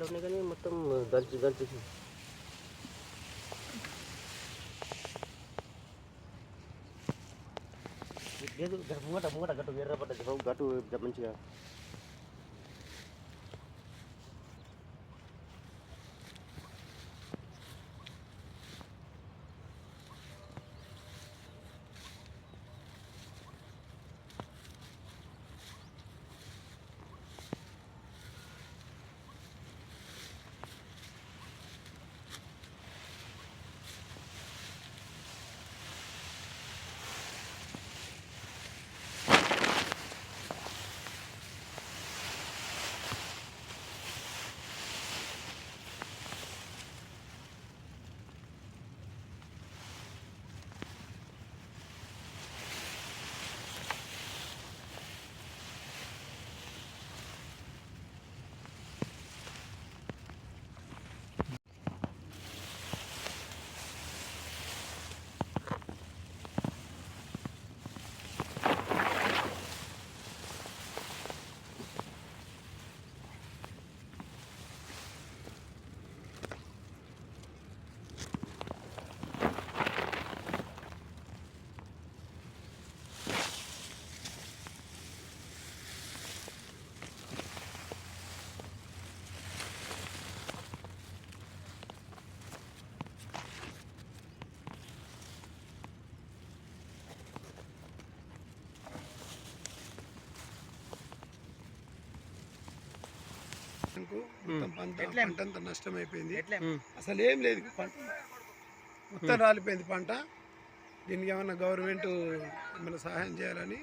విత్తనాలు ఉన్నాయి కానీ మొత్తం దంచేసి లేదు. ముంగట గట్టు ఎర్ర పడ్డది గట్టు మంచిగా పంట అంతా నష్టమైపోయింది. అసలు ఏం లేదు, పంట మొత్తం రాలిపోయింది పంట. దీనికి ఏమన్నా గవర్నమెంట్ ఏమైనా సహాయం చేయాలని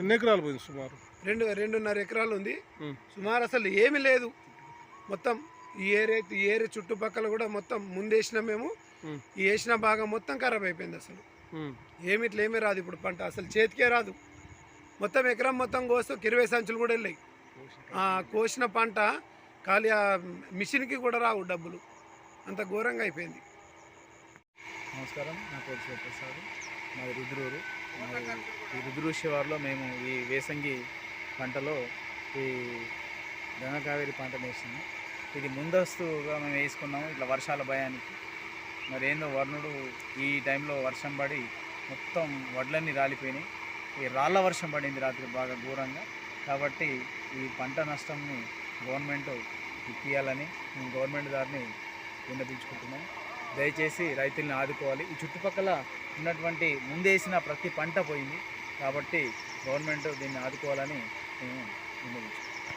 ఎన్ని ఎకరాలు పోయింది? సుమారు 2.5 ఎకరాలు ఉంది సుమారు. అసలు ఏమీ లేదు మొత్తం. ఈ ఏరియా చుట్టుపక్కల కూడా మొత్తం ముందేసిన మేము ఈ వేసిన భాగం మొత్తం ఖరాబ్ అయిపోయింది. అసలు ఏమీ రాదు ఇప్పుడు పంట, అసలు చేతికే రాదు. మొత్తం ఎకరం మొత్తం కోస్తూ 20 సంచులు కూడా వెళ్ళాయి. కోసిన పంట ఖాళీ మిషన్కి కూడా రావు డబ్బులు, అంత ఘోరంగా అయిపోయింది. నమస్కారం, నా పేరు శివప్రసాద్, మాది రుద్రూరు. ఈ రుద్రూరు శివారులో మేము ఈ వేసంగి పంటలో ఈ గంగా కావేరి పంట వేసాము. ఇది ముందస్తుగా మేము వేసుకున్నాము ఇట్లా వర్షాల భయానికి. మరి ఏందో వర్ణుడు ఈ టైంలో వర్షం పడి మొత్తం వడ్లన్నీ రాలిపోయినాయి. ఈ రాళ్ళ వర్షం పడింది రాత్రి బాగా ఘోరంగా. కాబట్టి ఈ పంట నష్టంని గవర్నమెంట్ ఇప్పియాలని మేము గవర్నమెంట్ దారిని విన్నపించుకుంటున్నాం. దయచేసి రైతుల్ని ఆదుకోవాలి. ఈ చుట్టుపక్కల ఉన్నటువంటి ముందేసిన ప్రతి పంట పోయింది. కాబట్టి గవర్నమెంట్ దీన్ని ఆదుకోవాలని మేము విన్నపించుకుంటున్నాం.